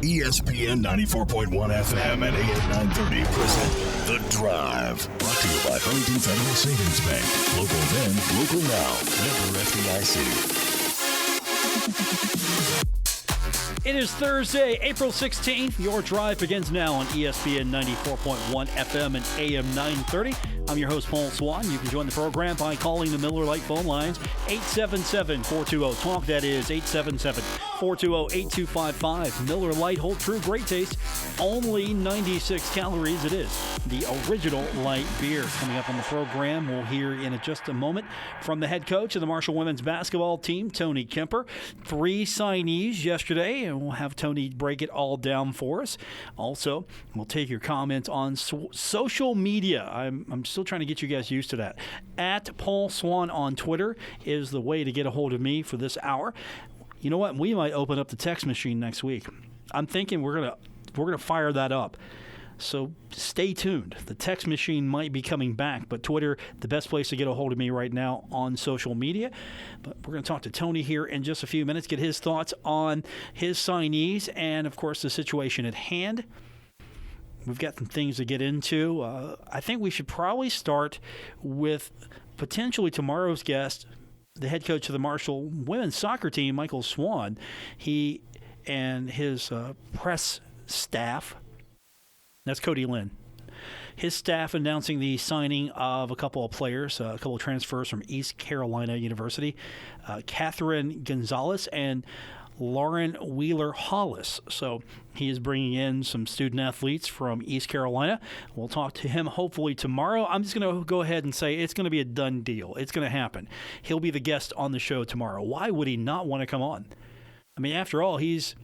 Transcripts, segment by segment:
ESPN 94.1 FM and AM 930 present The Drive. Brought to you by Huntington Federal Savings Bank. Local then, local now. Member FDIC. It is Thursday, April 16th. Your Drive begins now on ESPN 94.1 FM and AM 930. I'm your host, Paul Swann. You can join the program by calling the Miller Lite phone lines, 877-420-TALK. That is 877-420-8255. Miller Lite, hold true, great taste. Only 96 calories. It is the original light beer. Coming up on the program, we'll hear in just a moment from the head coach of the Marshall women's basketball team, Tony Kemper. 3 signees yesterday, and we'll have Tony break it all down for us. Also, we'll take your comments on social media. I'm still trying to get you guys used to that. At Paul Swann on Twitter is the way to get a hold of me for this hour. You know what? We might open up the text machine next week. I'm thinking we're gonna fire that up. So stay tuned. The text machine might be coming back, but Twitter, the best place to get a hold of me right now on social media. But we're going to talk to Tony here in just a few minutes, get his thoughts on his signees and, of course, the situation at hand. We've got some things to get into. I think we should probably start with potentially tomorrow's guest, the head coach of the Marshall women's soccer team, Paul Swann. He and his press staff, that's Cody Lynn, his staff announcing the signing of a couple of players, a couple of transfers from East Carolina University, Catherine Gonzalez and Lauren Wheeler-Hollis. So he is bringing in some student athletes from East Carolina. We'll talk to him hopefully tomorrow. I'm just going to go ahead and say it's going to be a done deal. It's going to happen. He'll be the guest on the show tomorrow. Why would he not want to come on? I mean, after all, he's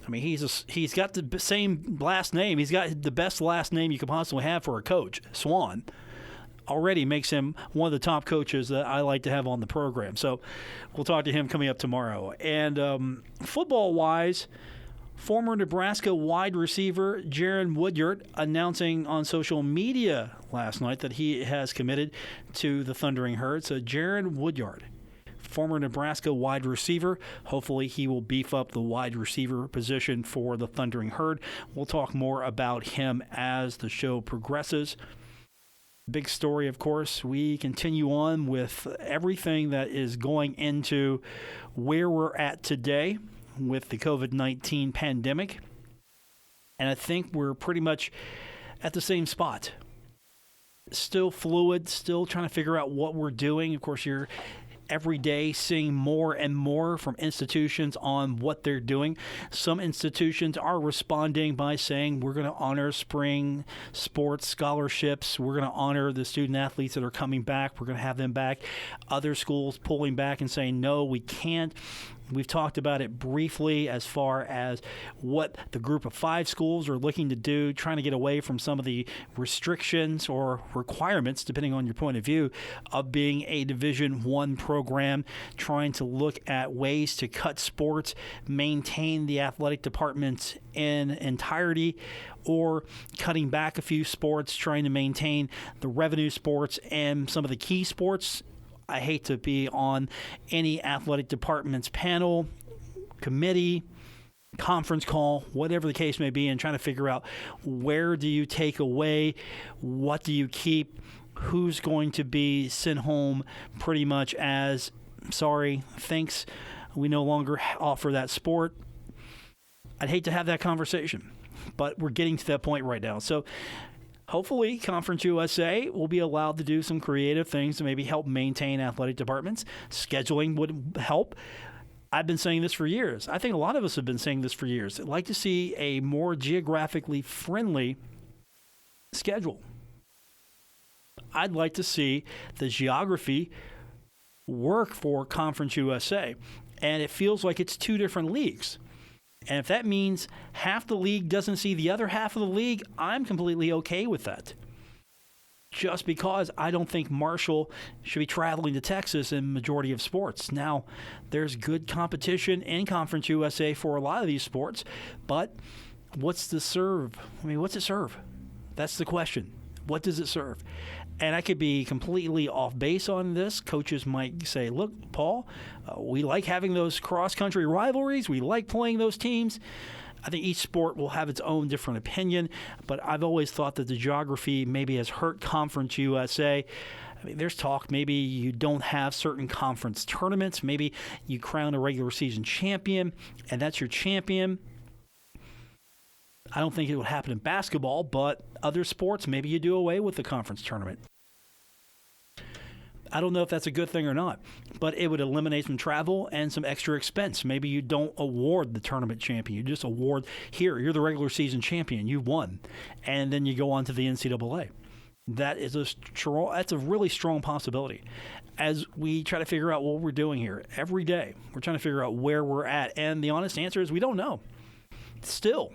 got the same last name. He's got the best last name you could possibly have for a coach, Swann. Already makes him one of the top coaches that I like to have on the program. So we'll talk to him coming up tomorrow. And football-wise, former Nebraska wide receiver Jaron Woodyard announcing on social media last night that he has committed to the Thundering Herd. So Jaron Woodyard, former Nebraska wide receiver. Hopefully he will beef up the wide receiver position for the Thundering Herd. We'll talk more about him as the show progresses. Big story, of course. We continue on with everything that is going into where we're at today with the COVID-19 pandemic. And I think we're pretty much at the same spot. Still fluid, still trying to figure out what we're doing. Of course, you're every day seeing more and more from institutions on what they're doing. Some institutions are responding by saying we're going to honor spring sports scholarships. We're going to honor the student athletes that are coming back. We're going to have them back. Other schools pulling back and saying, no, we can't. We've talked about it briefly as far as what the group of 5 schools are looking to do, trying to get away from some of the restrictions or requirements, depending on your point of view, of being a Division I program, trying to look at ways to cut sports, maintain the athletic departments in entirety, or cutting back a few sports, trying to maintain the revenue sports and some of the key sports. I hate to be on any athletic department's panel, committee, conference call, whatever the case may be, and trying to figure out where do you take away, what do you keep, who's going to be sent home pretty much as, sorry, thanks, we no longer offer that sport. I'd hate to have that conversation, but we're getting to that point right now. So hopefully, Conference USA will be allowed to do some creative things to maybe help maintain athletic departments. Scheduling would help. I've been saying this for years. I think a lot of us have been saying this for years. I'd like to see a more geographically friendly schedule. I'd like to see the geography work for Conference USA. And it feels like it's 2 different leagues. And if that means half the league doesn't see the other half of the league, I'm completely okay with that. Just because I don't think Marshall should be traveling to Texas in majority of sports. Now, there's good competition in Conference USA for a lot of these sports, but what's the serve? I mean, what's it serve? That's the question. What does it serve? And I could be completely off base on this. Coaches might say, look, Paul, we like having those cross-country rivalries. We like playing those teams. I think each sport will have its own different opinion, but I've always thought that the geography maybe has hurt Conference USA. I mean, there's talk maybe you don't have certain conference tournaments. Maybe you crown a regular season champion, and that's your champion. I don't think it would happen in basketball, but other sports, maybe you do away with the conference tournament. I don't know if that's a good thing or not, but it would eliminate some travel and some extra expense. Maybe you don't award the tournament champion. You just award, here, you're the regular season champion. You won. And then you go on to the NCAA. That's a really strong possibility. As we try to figure out what we're doing here every day, we're trying to figure out where we're at. And the honest answer is we don't know. Still.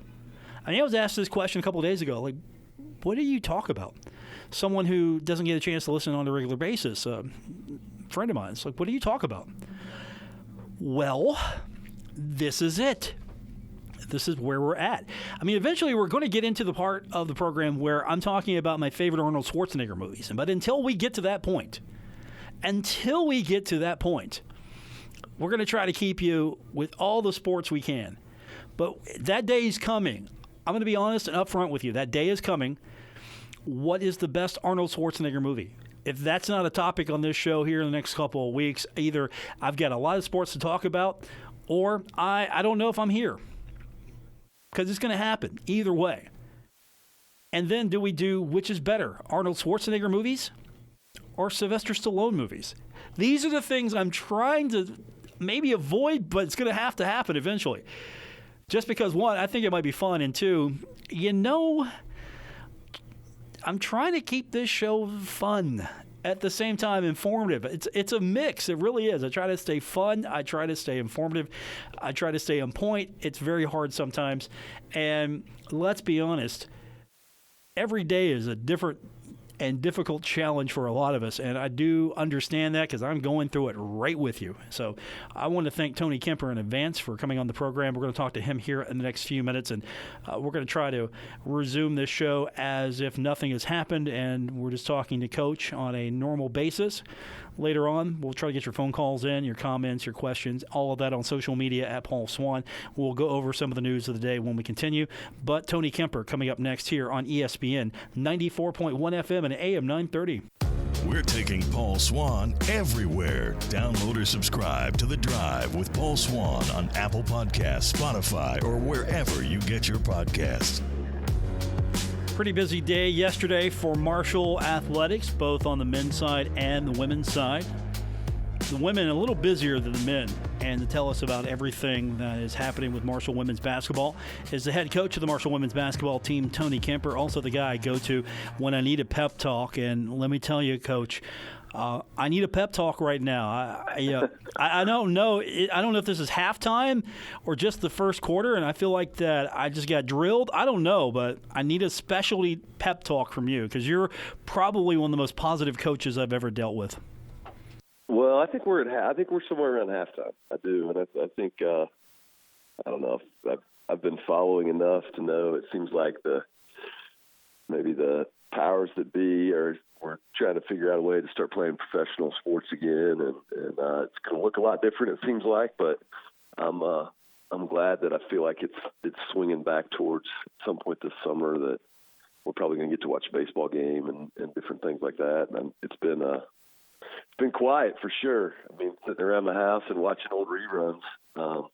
I mean, I was asked this question a couple of days ago, like, what do you talk about? Someone who doesn't get a chance to listen on a regular basis, a friend of mine, it's like, what do you talk about? Well, this is it. This is where we're at. I mean, eventually we're going to get into the part of the program where I'm talking about my favorite Arnold Schwarzenegger movies. But until we get to that point, we're going to try to keep you with all the sports we can. But that day is coming. I'm going to be honest and upfront with you. That day is coming. What is the best Arnold Schwarzenegger movie? If that's not a topic on this show here in the next couple of weeks, either I've got a lot of sports to talk about, or I don't know if I'm here. Because it's going to happen either way. And then do we do which is better, Arnold Schwarzenegger movies or Sylvester Stallone movies? These are the things I'm trying to maybe avoid, but it's going to happen eventually. Just because, one, I think it might be fun, and two, I'm trying to keep this show fun, at the same time informative. It's a mix. It really is. I try to stay fun. I try to stay informative. I try to stay on point. It's very hard sometimes. And let's be honest, every day is a different and difficult challenge for a lot of us. And I do understand that because I'm going through it right with you. So I want to thank Tony Kemper in advance for coming on the program. We're going to talk to him here in the next few minutes, and we're going to try to resume this show as if nothing has happened and we're just talking to Coach on a normal basis. Later on, we'll try to get your phone calls in, your comments, your questions, all of that on social media at Paul Swann. We'll go over some of the news of the day when we continue. But Tony Kemper coming up next here on ESPN 94.1 FM and AM 930. We're taking Paul Swann everywhere. Download or subscribe to The Drive with Paul Swann on Apple Podcasts, Spotify, or wherever you get your podcasts. Pretty busy day yesterday for Marshall Athletics, both on the men's side and the women's side. The women a little busier than the men, and to tell us about everything that is happening with Marshall women's basketball is the head coach of the Marshall women's basketball team, Tony Kemper, also the guy I go to when I need a pep talk. And let me tell you, Coach, I need a pep talk right now. I don't know. I don't know if this is halftime or just the first quarter, and I feel like that I just got drilled. I don't know, but I need a specialty pep talk from you because you're probably one of the most positive coaches I've ever dealt with. Well, I think we're somewhere around halftime. I do, and I think I don't know. I've been following enough to know. It seems like maybe the powers that be we're trying to figure out a way to start playing professional sports again, and it's going to look a lot different, it seems like. But I'm glad that I feel like it's swinging back towards some point this summer that we're probably going to get to watch a baseball game and different things like that. And it's been quiet for sure. I mean, sitting around the house and watching old reruns. Now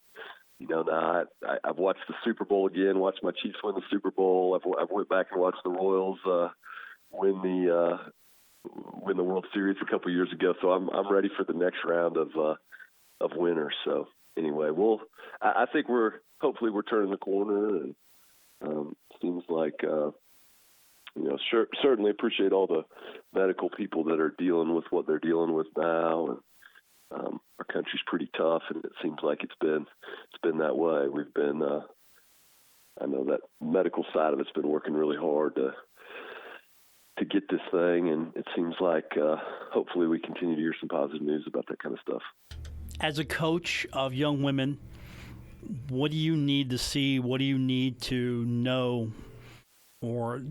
I've watched the Super Bowl again. Watched my Chiefs win the Super Bowl. I've went back and watched the Royals win the World Series a couple years ago. So I'm ready for the next round of winners. So anyway, I think hopefully we're turning the corner, and seems like. Certainly appreciate all the medical people that are dealing with what they're dealing with now. And our country's pretty tough, and it seems like it's been that way. We've been, I know that medical side of it's been working really hard to get this thing, and it seems like hopefully we continue to hear some positive news about that kind of stuff. As a coach of young women, what do you need to see? What do you need to know, or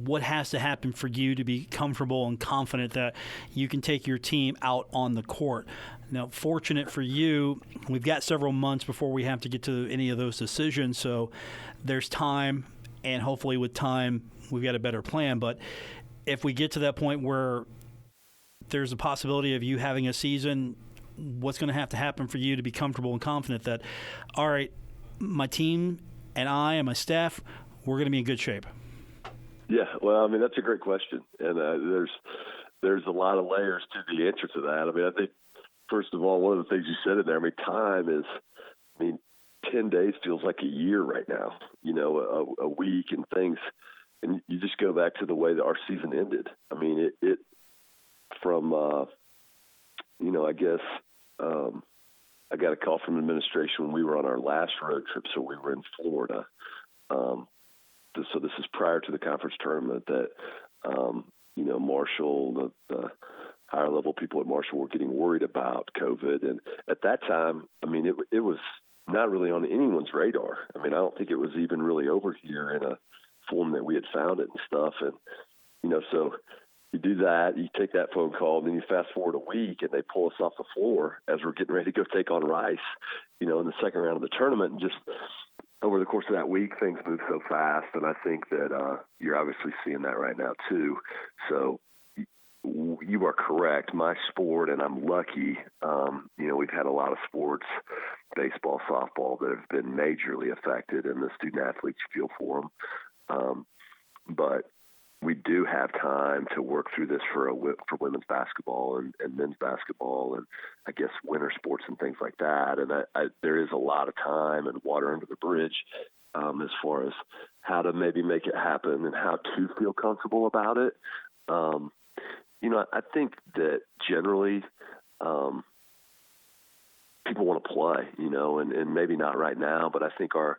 what has to happen for you to be comfortable and confident that you can take your team out on the court? Now, fortunate for you, we've got several months before we have to get to any of those decisions. So there's time, and hopefully with time we've got a better plan. But if we get to that point where there's a possibility of you having a season, what's going to have to happen for you to be comfortable and confident that, all right, my team and I and my staff, we're going to be in good shape? Yeah, well, I mean, that's a great question. And there's a lot of layers to the answer to that. I mean, I think, first of all, one of the things you said in there, I mean, time is, 10 days feels like a year right now, a week and things. And you just go back to the way that our season ended. I mean, it from, I guess I got a call from administration when we were on our last road trip. So we were in Florida. So this is prior to the conference tournament that, Marshall, the higher level people at Marshall were getting worried about COVID. And at that time, I mean, it was not really on anyone's radar. I mean, I don't think it was even really over here in a form that we had found it and stuff. And, so you do that, you take that phone call, and then you fast forward a week and they pull us off the floor as we're getting ready to go take on Rice, in the second round of the tournament. And just over the course of that week, things move so fast. And I think that you're obviously seeing that right now too. So you are correct. My sport, and I'm lucky, we've had a lot of sports, baseball, softball, that have been majorly affected, and the student athletes feel for them. But we do have time to work through this for women's basketball and men's basketball, and I guess winter sports and things like that. And there is a lot of time and water under the bridge as far as how to maybe make it happen and how to feel comfortable about it. I think that generally people want to play, and maybe not right now, but I think our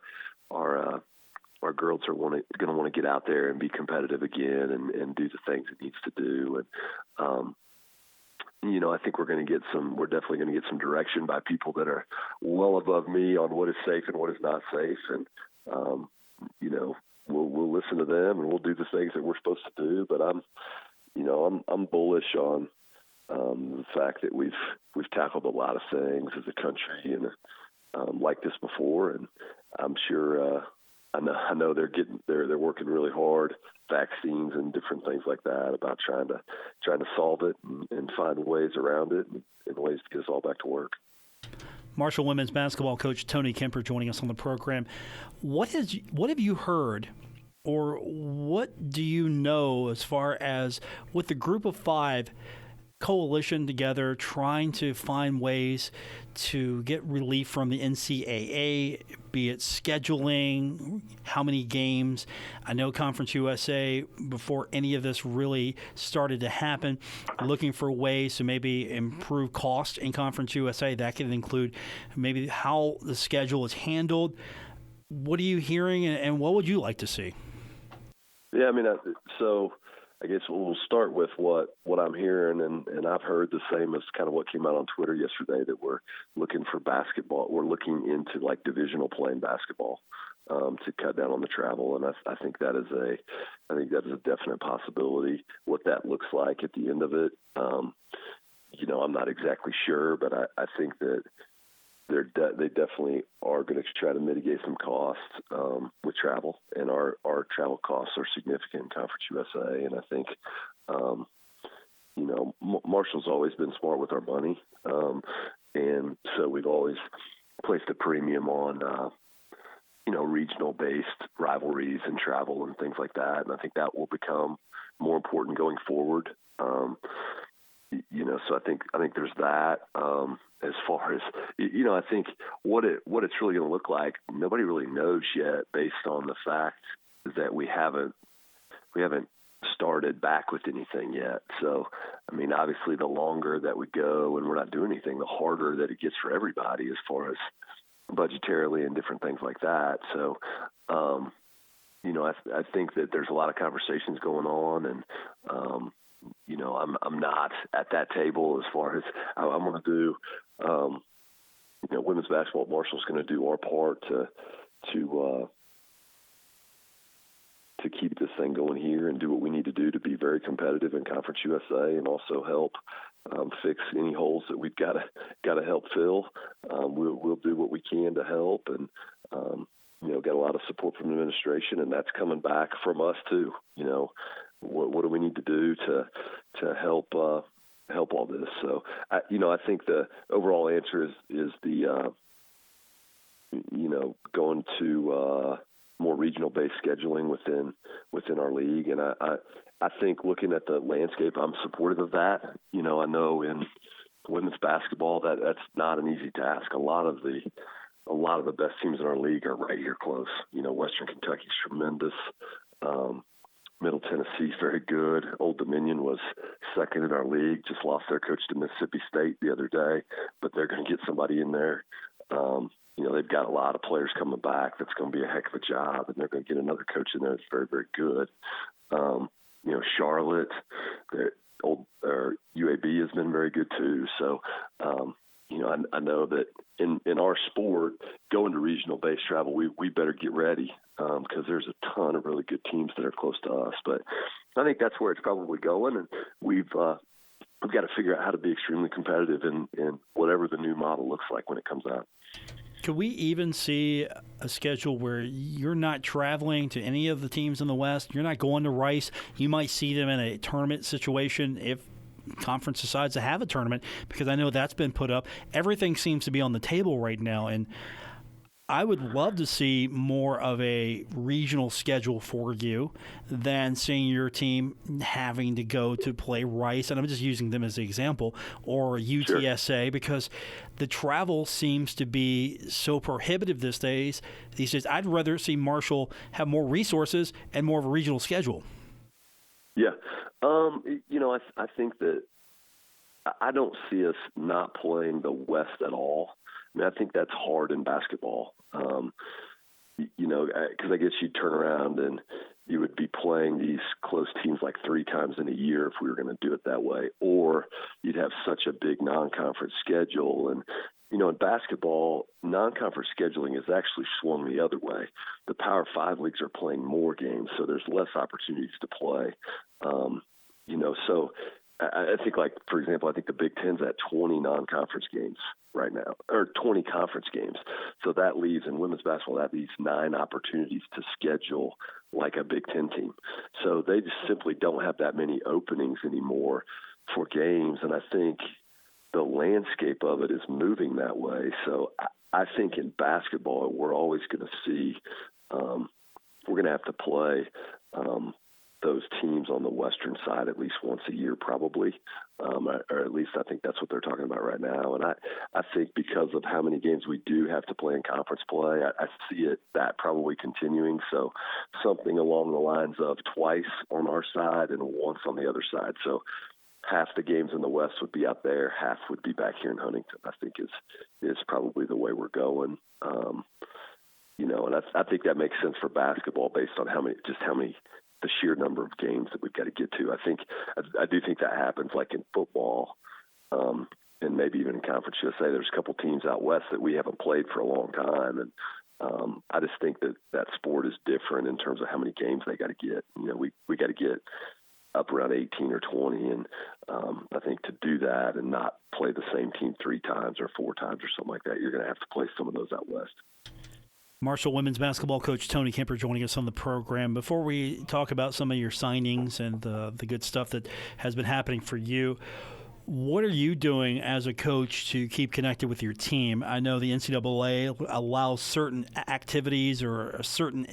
girls are going to want to get out there and be competitive again and do the things it needs to do. And, I think we're definitely going to get some direction by people that are well above me on what is safe and what is not safe. And, we'll listen to them and we'll do the things that we're supposed to do. But I'm bullish on the fact that we've tackled a lot of things as a country and like this before, and I'm sure I know they're working really hard, vaccines and different things like that, about trying to solve it and find ways around it and ways to get us all back to work. Marshall women's basketball coach Tony Kemper joining us on the program. What have you heard, or what do you know as far as with the group of five coalition together trying to find ways to get relief from the NCAA, be it scheduling, how many games? I know Conference USA, before any of this really started to happen, looking for ways to maybe improve cost in Conference USA. That could include maybe how the schedule is handled. What are you hearing, and what would you like to see? Yeah, I mean, so I guess we'll start with what I'm hearing, and I've heard the same as kind of what came out on Twitter yesterday, that we're looking for basketball. We're looking into like divisional playing basketball to cut down on the travel, and I think that is a definite possibility. What that looks like at the end of it, I'm not exactly sure, but I think that they definitely are going to try to mitigate some costs with travel, and our travel costs are significant in Conference USA. And I think, Marshall's always been smart with our money, and so we've always placed a premium on, regional-based rivalries and travel and things like that. And I think that will become more important going forward. So I think there's that. As far as, I think what it's really going to look like, nobody really knows yet, based on the fact that we haven't started back with anything yet. So, I mean, obviously the longer that we go and we're not doing anything, the harder that it gets for everybody as far as budgetarily and different things like that. So, I think that there's a lot of conversations going on, and, I'm not at that table as far as I'm going to do. Women's basketball at Marshall's going to do our part to keep this thing going here and do what we need to do to be very competitive in Conference USA, and also help fix any holes that we've got to help fill. We'll do what we can to help, and got a lot of support from the administration, and that's coming back from us too. What do we need to do to help all this? So, I think the overall answer is the going to more regional-based scheduling within our league, and I think looking at the landscape, I'm supportive of that. I know in women's basketball that's not an easy task. A lot of the best teams in our league are right here close. Western Kentucky's tremendous. Middle Tennessee's very good. Old Dominion was second in our league, just lost their coach to Mississippi State the other day, but they're going to get somebody in there. They've got a lot of players coming back. That's going to be a heck of a job, and they're going to get another coach in there that's very, very good. Charlotte, UAB has been very good too. So, I know that in our sport, going to regional-based travel, we better get ready because there's a ton of really good teams that are close to us. But I think that's where it's probably going, and we've got to figure out how to be extremely competitive in whatever the new model looks like when it comes out. Could we even see a schedule where you're not traveling to any of the teams in the West? You're not going to Rice. You might see them in a tournament situation if conference decides to have a tournament, because I know that's been put up. Everything seems to be on the table right now, and I would love to see more of a regional schedule for you than seeing your team having to go to play Rice, and I'm just using them as an example, or UTSA, sure, because the travel seems to be so prohibitive these days. I'd rather see Marshall have more resources and more of a regional schedule. Yeah. I think that I don't see us not playing the West at all. I think that's hard in basketball, because I guess you'd turn around and you would be playing these close teams like 3 times in a year if we were going to do it that way, or you'd have such a big non-conference schedule. And, in basketball, non-conference scheduling has actually swung the other way. The Power 5 leagues are playing more games, so there's less opportunities to play. So I think, like, for example, I think the Big Ten's at 20 non-conference games right now, or 20 conference games. So that leaves, in women's basketball, that leaves 9 opportunities to schedule like a Big Ten team. So they just simply don't have that many openings anymore for games. And I think the landscape of it is moving that way. So I think in basketball, we're always going to see we're going to have to play those teams on the Western side at least once a year, probably, or at least I think that's what they're talking about right now. And I think because of how many games we do have to play in conference play, I see that probably continuing. So something along the lines of twice on our side and once on the other side. So half the games in the West would be out there, half would be back here in Huntington, I think is probably the way we're going. And I think that makes sense for basketball based on how many the sheer number of games that we've got to get to. I do think that happens like in football, and maybe even in Conference USA. There's a couple teams out west that we haven't played for a long time, and I just think that sport is different in terms of how many games they got to get. We got to get up around 18 or 20, and I think to do that and not play the same team 3 times or 4 times or something like that, you're going to have to play some of those out west. Marshall women's basketball coach Tony Kemper joining us on the program. Before we talk about some of your signings and the good stuff that has been happening for you, what are you doing as a coach to keep connected with your team? I know the NCAA allows certain activities or certain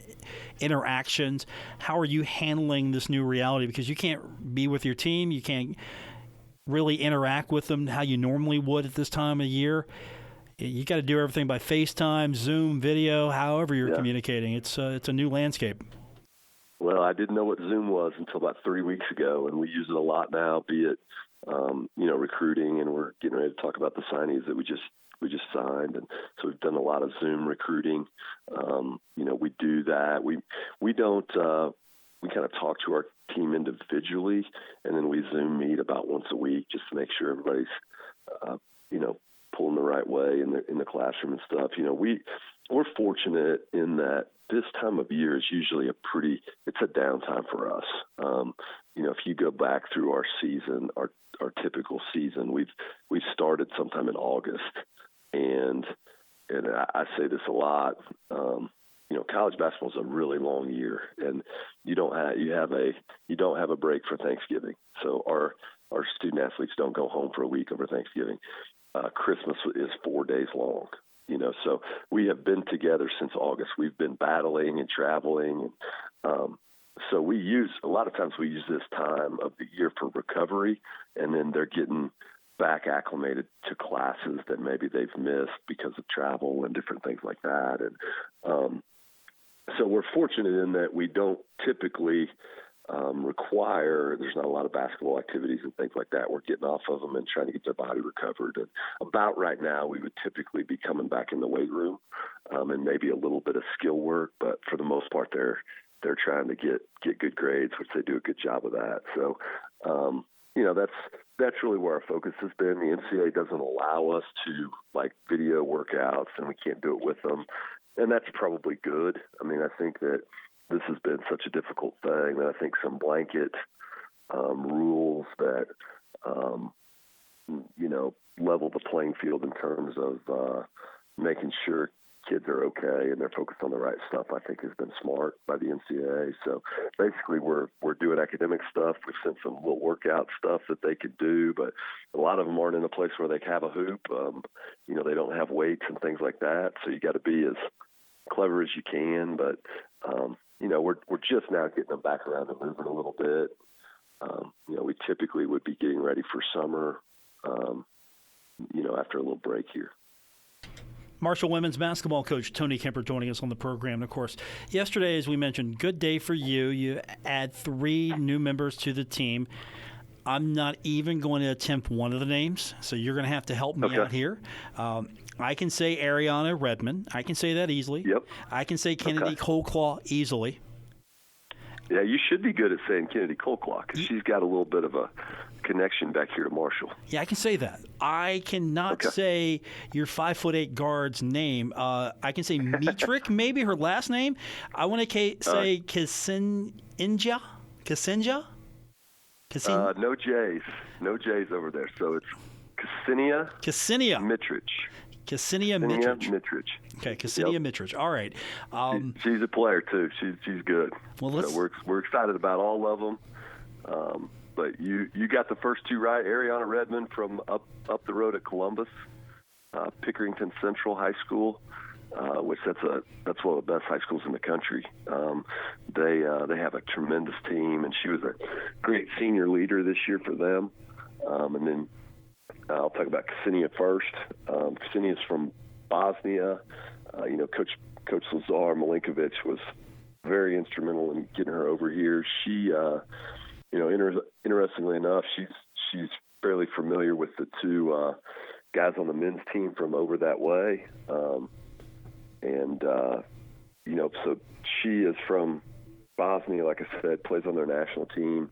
interactions. How are you handling this new reality? Because you can't be with your team. You can't really interact with them how you normally would at this time of year. You got to do everything by FaceTime, Zoom, video, however you're communicating. It's a new landscape. Well, I didn't know what Zoom was until about 3 weeks ago, and we use it a lot now, be it recruiting, and we're getting ready to talk about the signees that we just signed, and so we've done a lot of Zoom recruiting. We do that. We don't. We kind of talk to our team individually, and then we Zoom meet about once a week just to make sure everybody's pulling the right way in the classroom and stuff. We're fortunate in that this time of year is usually it's a downtime for us. If you go back through our season, our typical season, we've started sometime in August, and I say this a lot. college basketball is a really long year, and you don't have a break for Thanksgiving. So our student athletes don't go home for a week over Thanksgiving. Christmas is 4 days long. So we have been together since August. We've been battling and traveling. So a lot of times we use this time of the year for recovery, and then they're getting back acclimated to classes that maybe they've missed because of travel and different things like that. And so we're fortunate in that we don't typically there's not a lot of basketball activities and things like that. We're getting off of them and trying to get their body recovered. And about right now, we would typically be coming back in the weight room and maybe a little bit of skill work, but for the most part, they're trying to get good grades, which they do a good job of that. So, that's really where our focus has been. The NCAA doesn't allow us to video workouts, and we can't do it with them. And that's probably good. I mean, I think that this has been such a difficult thing that I think some blanket rules that, level the playing field in terms of making sure kids are okay and they're focused on the right stuff, I think has been smart by the NCAA. So basically we're doing academic stuff. We've sent some little workout stuff that they could do, but a lot of them aren't in a place where they have a hoop. They don't have weights and things like that. So you got to be as clever as you can, but we're just now getting them back around and moving a little bit. We typically would be getting ready for summer, after a little break here. Marshall women's basketball coach Tony Kemper joining us on the program. And of course, yesterday, as we mentioned, good day for you. You add 3 new members to the team. I'm not even going to attempt one of the names, so you're going to have to help me out here. I can say Ariana Redmond. I can say that easily. Yep. I can say Kennedy Coleclaw easily. Yeah, you should be good at saying Kennedy Coleclaw because she's got a little bit of a connection back here to Marshall. Yeah, I can say that. I cannot say your 5'8" guard's name. I can say Metrick, maybe her last name. I want to say Kasinja. No J's over there. So it's Ksenia Mitrich. Ksenia Mitrich. Okay, Ksenia Yep. Mitrich. All right. She's a player too. She's good. Well, so we're excited about all of them. But you got the first 2 right. Ariana Redmond from up the road at Columbus, Pickerington Central High School, which that's one of the best high schools in the country. They have a tremendous team, and she was a great senior leader this year for them. And then I'll talk about Ksenia first. Ksenia is from Bosnia. Coach Lazar Milinkovic was very instrumental in getting her over here. She, interestingly enough, she's fairly familiar with the 2 guys on the men's team from over that way. So she is from Bosnia, like I said, plays on their national team,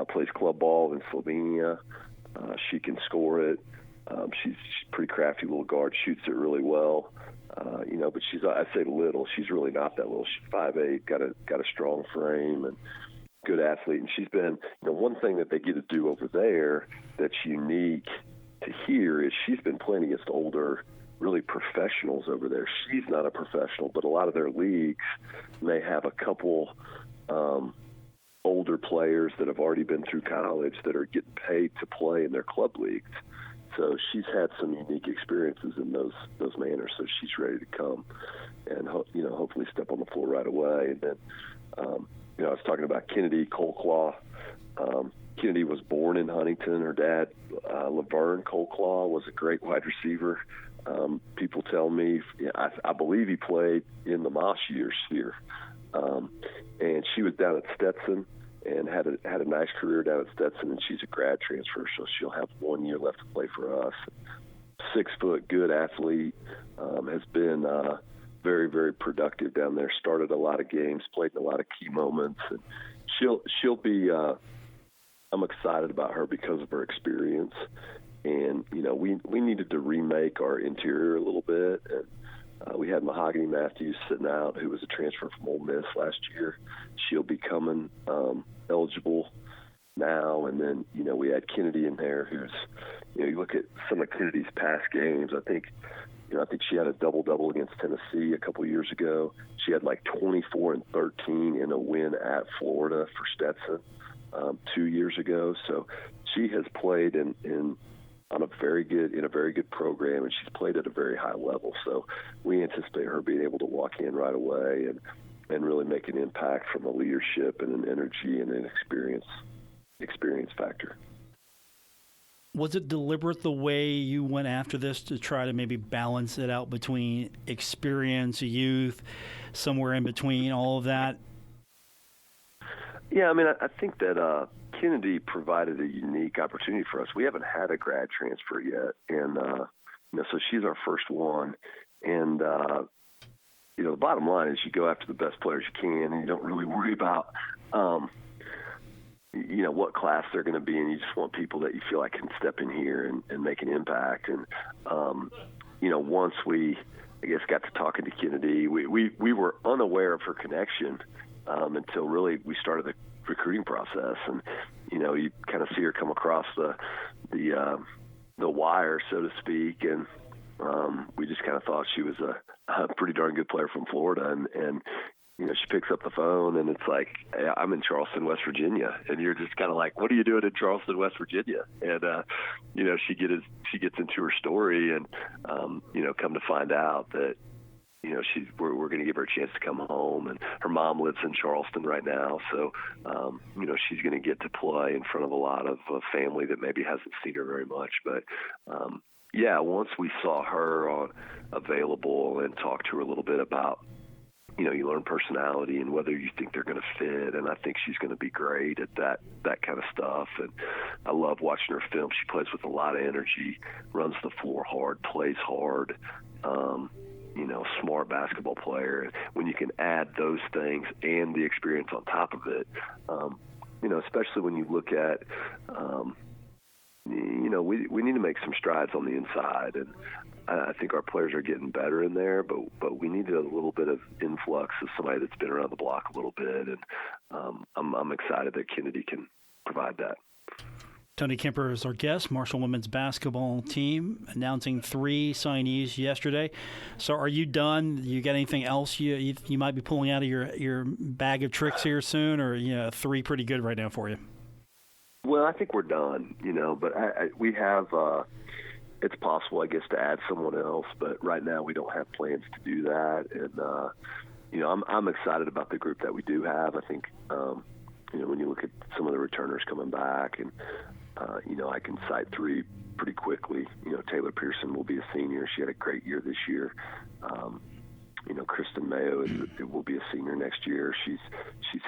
plays club ball in Slovenia. She can score it. She's a pretty crafty little guard, shoots it really well. But I say little. She's really not that little. She's 5'8", got a strong frame and good athlete. And she's been, one thing that they get to do over there that's unique to here is she's been playing against older, really professionals over there. She's not a professional, but a lot of their leagues may have a couple older players that have already been through college that are getting paid to play in their club leagues. So she's had some unique experiences in those manners. So she's ready to come and hopefully step on the floor right away. And then I was talking about Kennedy Coleclaw. Kennedy was born in Huntington. Her dad, Laverne Coleclaw, was a great wide receiver. People tell me, I believe he played in the Moss years here. And she was down at Stetson and had a nice career down at Stetson, and she's a grad transfer, so she'll have 1 year left to play for us. 6 foot, good athlete, has been very, very productive down there. Started a lot of games, played in a lot of key moments, and she'll be. I'm excited about her because of her experience, and we needed to remake our interior a little bit, and we had Mahogany Matthews sitting out, who was a transfer from Ole Miss last year. She'll be coming eligible now, and then we had Kennedy in there, who's you look at some of Kennedy's past games. I think I think she had a double-double against Tennessee a couple years ago. She had like 24 and 13 in a win at Florida for Stetson 2 years ago. So she has played in a very good program, and she's played at a very high level. So we anticipate her being able to walk in right away and really make an impact from a leadership and an energy and an experience factor. Was it deliberate the way you went after this to try to maybe balance it out between experience, youth, somewhere in between, all of that? Yeah, I mean, I think that Kennedy provided a unique opportunity for us. We haven't had a grad transfer yet, and so she's our first one. And the bottom line is you go after the best players you can, and you don't really worry about what class they're going to be in. You just want people that you feel like can step in here and make an impact. And once we, I guess, got to talking to Kennedy, we were unaware of her connection until really we started the recruiting process. And you kind of see her come across the wire, so to speak, and we just kind of thought she was a pretty darn good player from Florida. And she picks up the phone, and it's like, hey, I'm in Charleston, West Virginia. And you're just kind of like, what are you doing in Charleston, West Virginia? And, she gets into her story and, come to find out that, we're going to give her a chance to come home. And her mom lives in Charleston right now. So, she's going to get to play in front of a lot of family that maybe hasn't seen her very much. But, once we saw her available and talked to her a little bit about, you learn personality and whether you think they're going to fit. And I think she's going to be great at that kind of stuff. And I love watching her film. She plays with a lot of energy, runs the floor hard, plays hard, smart basketball player. And when you can add those things and the experience on top of it, especially when you look at, we need to make some strides on the inside. And I think our players are getting better in there, but we need a little bit of influx of somebody that's been around the block a little bit, and I'm excited that Kennedy can provide that. Tony Kemper is our guest. Marshall women's basketball team announcing 3 signees yesterday. So are you done? You got anything else you might be pulling out of your bag of tricks here soon, or 3 pretty good right now for you? Well, I think we're done, but we have it's possible, I guess, to add someone else, but right now we don't have plans to do that. And, I'm excited about the group that we do have. I think, when you look at some of the returners coming back, and, I can cite 3 pretty quickly. Taylor Pearson will be a senior. She had a great year this year. Kristen Mayo will be a senior next year. She's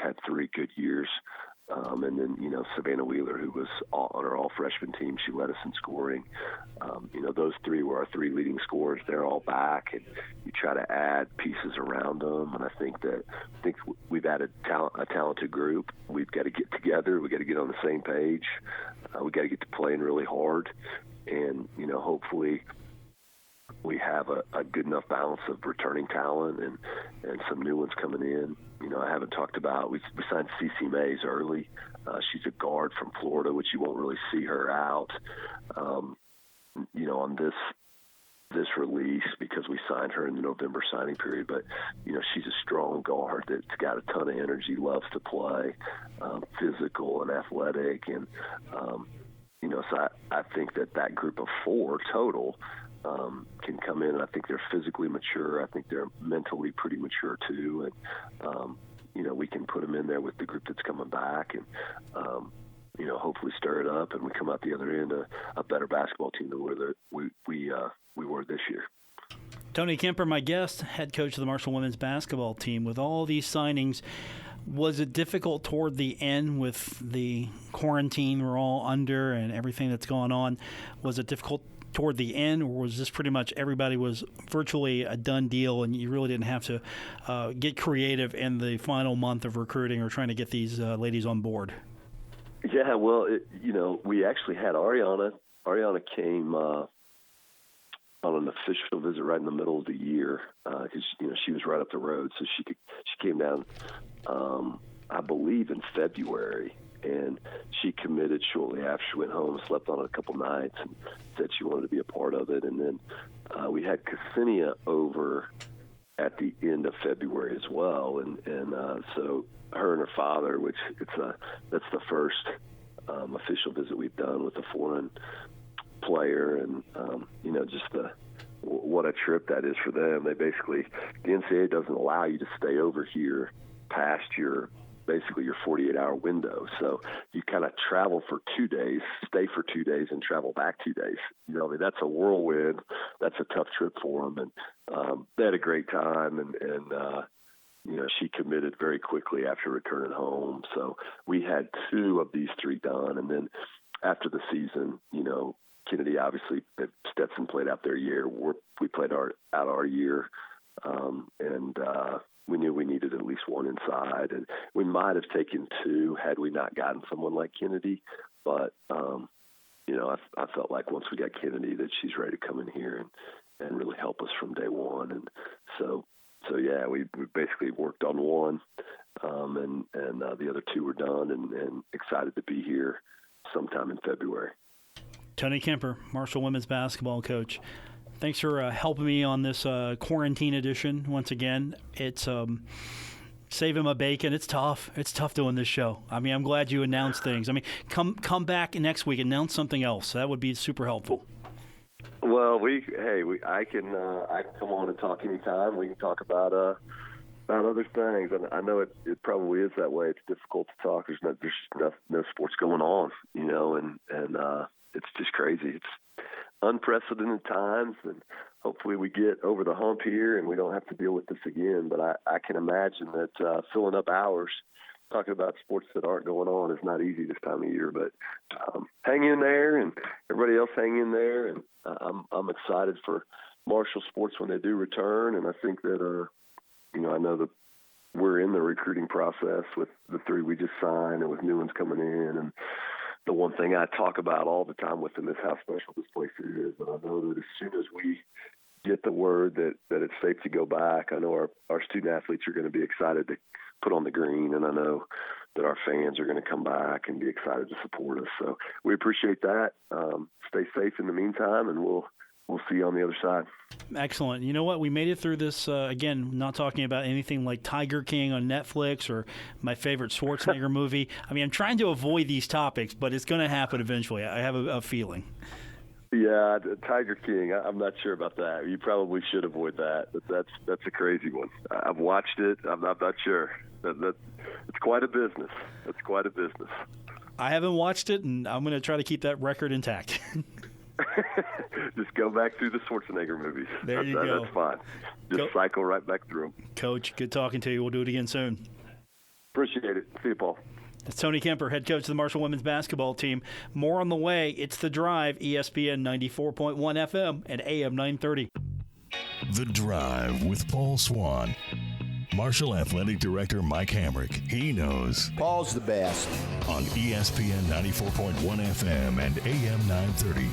had 3 good years. And then, Savannah Wheeler, who was on our all-freshman team, she led us in scoring. Those 3 were our 3 leading scorers. They're all back, and you try to add pieces around them. And I think we've added a talented group. We've got to get together. We've got to get on the same page. We've got to get to playing really hard. And, hopefully we have a good enough balance of returning talent and some new ones coming in. I haven't talked about, we signed CeCe Mays early. She's a guard from Florida, which you won't really see her out, on this release, because we signed her in the November signing period. But, she's a strong guard that's got a ton of energy, loves to play, physical and athletic. And, so I think that group of 4 total can come in, and I think they're physically mature. I think they're mentally pretty mature too, and we can put them in there with the group that's coming back, and hopefully stir it up, and we come out the other end a better basketball team than we were this year. Tony Kemper, my guest, head coach of the Marshall women's basketball team. With all these signings, was it difficult toward the end with the quarantine we're all under and everything that's going on? Was it difficult toward the end, or was this pretty much everybody was virtually a done deal and you really didn't have to get creative in the final month of recruiting or trying to get these ladies on board? Yeah, well, we actually had Ariana. Ariana came on an official visit right in the middle of the year because she was right up the road, so she came down, I believe, in February, And she committed shortly after she went home, slept on it a couple nights, and said she wanted to be a part of it. And then we had Ksenia over at the end of February as well. And so her and her father, which that's the first official visit we've done with a foreign player. And, just what a trip that is for them. They basically, the NCAA doesn't allow you to stay over here past your 48-hour window. So you kind of travel for 2 days, stay for 2 days, and travel back 2 days. That's a whirlwind. That's a tough trip for them. And they had a great time, and she committed very quickly after returning home. So we had 2 of these 3 done. And then after the season, Kennedy, obviously, Stetson played out their year. We played out our year. And we knew we needed at least 1 inside. And we might have taken 2 had we not gotten someone like Kennedy. But, I felt like once we got Kennedy that she's ready to come in here and really help us from day one. And so yeah, we basically worked on 1, and the other 2 were done, and excited to be here sometime in February. Tony Kemper, Marshall women's basketball coach. Thanks for helping me on this quarantine edition once again. It's saving my bacon. It's tough. It's tough doing this show. I mean, I'm glad you announced things. I mean, come back next week, announce something else. That would be super helpful. Well, I can come on and talk anytime. We can talk about other things. And I know it probably is that way. It's difficult to talk. There's no sports going on, and it's just crazy. It's unprecedented times, and hopefully we get over the hump here and we don't have to deal with this again. But I can imagine that filling up hours talking about sports that aren't going on is not easy this time of year. But hang in there, and everybody else hang in there. And I'm excited for Marshall sports when they do return. And I think that I know that we're in the recruiting process with the 3 we just signed and with new ones coming in. And the one thing I talk about all the time with them is how special this place is. And I know that as soon as we get the word that it's safe to go back, I know our student athletes are going to be excited to put on the green, and I know that our fans are going to come back and be excited to support us. So we appreciate that. Stay safe in the meantime, and we'll see you on the other side. Excellent. You know what? We made it through this, again, not talking about anything like Tiger King on Netflix or my favorite Schwarzenegger movie. I mean, I'm trying to avoid these topics, but it's going to happen eventually. I have a feeling. Yeah, Tiger King, I'm not sure about that. You probably should avoid that. That's a crazy one. I've watched it. I'm not sure. It's quite a business. It's quite a business. I haven't watched it, and I'm going to try to keep that record intact. Just go back through the Schwarzenegger movies. There you go. That's fine. Just cycle right back through them. Coach, good talking to you. We'll do it again soon. Appreciate it. See you, Paul. That's Tony Kemper, head coach of the Marshall women's basketball team. More on the way. It's The Drive, ESPN 94.1 FM and AM 930. The Drive with Paul Swann. Marshall Athletic Director Mike Hamrick. He knows. Paul's the best. On ESPN 94.1 FM and AM 930.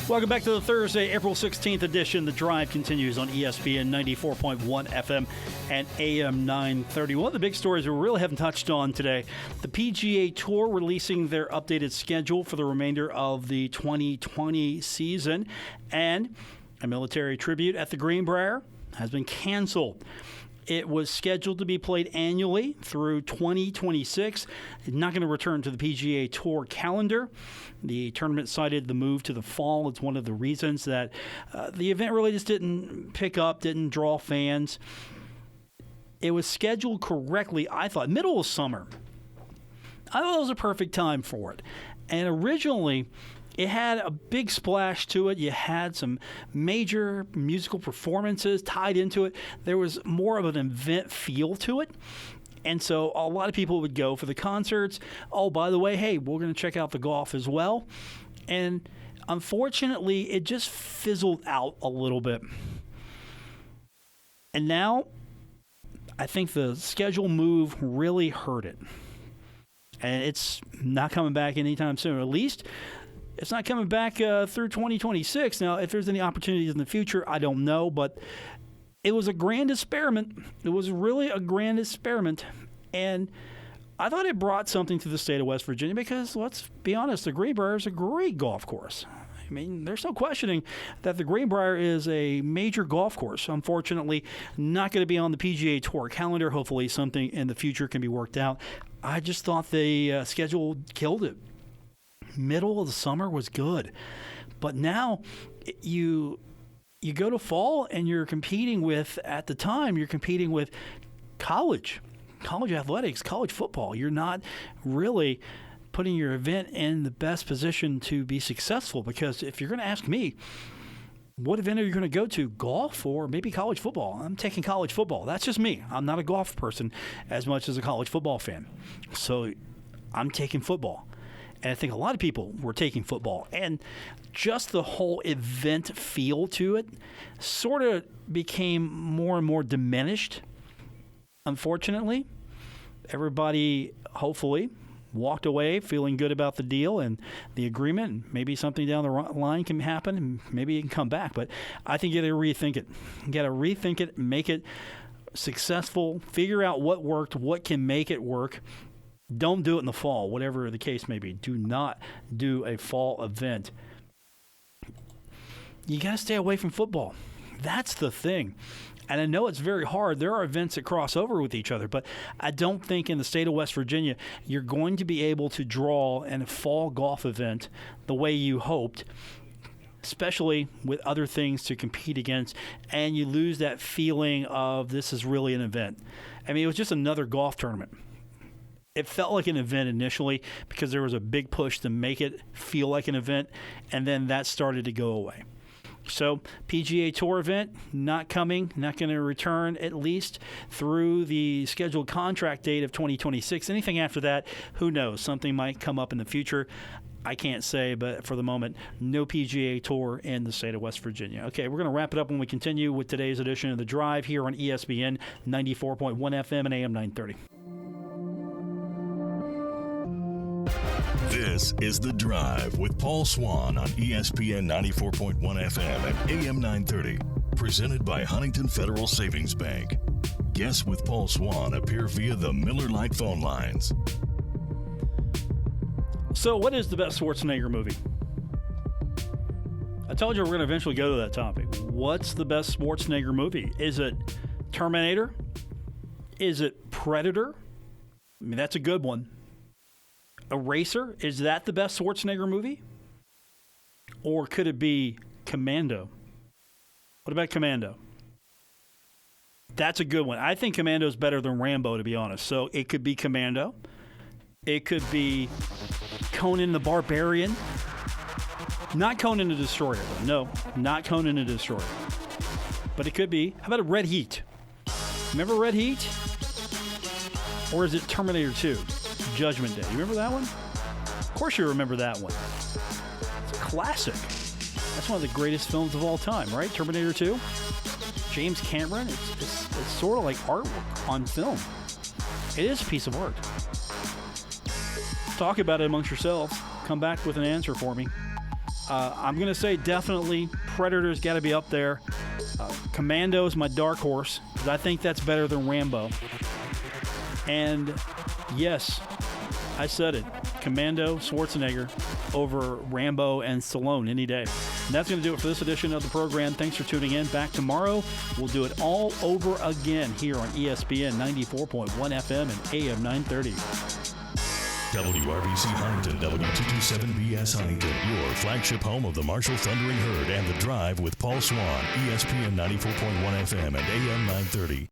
Welcome back to the Thursday, April 16th edition. The Drive continues on ESPN 94.1 FM and AM 930. One of the big stories we really haven't touched on today, the PGA Tour releasing their updated schedule for the remainder of the 2020 season, and a military tribute at the Greenbrier has been canceled. It was scheduled to be played annually through 2026. It's not going to return to the PGA Tour calendar. The tournament cited the move to the fall as one of the reasons that the event really just didn't pick up, didn't draw fans. It was scheduled correctly, I thought, middle of summer. I thought it was a perfect time for it. And originally, it had a big splash to it. You had some major musical performances tied into it. There was more of an event feel to it. And so a lot of people would go for the concerts. Oh, by the way, hey, we're going to check out the golf as well. And unfortunately, it just fizzled out a little bit. And now, I think the schedule move really hurt it. And it's not coming back anytime soon. At least it's not coming back through 2026. Now, if there's any opportunities in the future, I don't know. But it was a grand experiment. It was really a grand experiment. And I thought it brought something to the state of West Virginia because, let's be honest, the Greenbrier is a great golf course. I mean, there's no questioning that the Greenbrier is a major golf course. Unfortunately, not going to be on the PGA Tour calendar. Hopefully something in the future can be worked out. I just thought the schedule killed it. Middle of the summer was good. But now you go to fall and you're competing with, at the time, you're competing with college athletics, college football. You're not really putting your event in the best position to be successful, because if you're going to ask me, what event are you going to go to, golf or maybe college football? I'm taking college football. That's just me. I'm not a golf person as much as a college football fan. So I'm taking football. And I think a lot of people were taking football. And just the whole event feel to it sort of became more and more diminished, unfortunately. Everybody, hopefully, walked away feeling good about the deal and the agreement, and maybe something down the line can happen, and maybe it can come back. But I think you got to rethink it. You got to rethink it, make it successful, figure out what worked, what can make it work. Don't do it in the fall, whatever the case may be. Do not do a fall event. You got to stay away from football. That's the thing. And I know it's very hard. There are events that cross over with each other, but I don't think in the state of West Virginia you're going to be able to draw a fall golf event the way you hoped, especially with other things to compete against, and you lose that feeling of this is really an event. I mean, it was just another golf tournament. It felt like an event initially because there was a big push to make it feel like an event, and then that started to go away. So PGA Tour event, not coming, not going to return at least through the scheduled contract date of 2026. Anything after that, who knows? Something might come up in the future. I can't say, but for the moment, no PGA Tour in the state of West Virginia. Okay, we're going to wrap it up when we continue with today's edition of The Drive here on ESPN 94.1 FM and AM 930. This is The Drive with Paul Swann on ESPN 94.1 FM and AM 930. Presented by Huntington Federal Savings Bank. Guests with Paul Swann appear via the Miller Lite phone lines. So what is the best Schwarzenegger movie? I told you we're going to eventually go to that topic. What's the best Schwarzenegger movie? Is it Terminator? Is it Predator? I mean, that's a good one. Eraser? Is that the best Schwarzenegger movie? Or could it be Commando? What about Commando? That's a good one. I think Commando's better than Rambo, to be honest. So it could be Commando. It could be Conan the Barbarian. Not Conan the Destroyer, though. No, not Conan the Destroyer. But it could be. How about a Red Heat? Remember Red Heat? Or is it Terminator 2? Judgment Day. You remember that one? Of course you remember that one. It's a classic. That's one of the greatest films of all time, right? Terminator 2. James Cameron. It's sort of like artwork on film. It is a piece of art. Talk about it amongst yourselves. Come back with an answer for me. I'm going to say definitely Predator's got to be up there. Commando is my dark horse because I think that's better than Rambo. And yes, I said it. Commando, Schwarzenegger over Rambo and Stallone any day. And that's going to do it for this edition of the program. Thanks for tuning in. Back tomorrow. We'll do it all over again here on ESPN 94.1 FM and AM 930. WRBC Huntington, W227BS Huntington, your flagship home of the Marshall Thundering Herd and The Drive with Paul Swann, ESPN 94.1 FM and AM 930.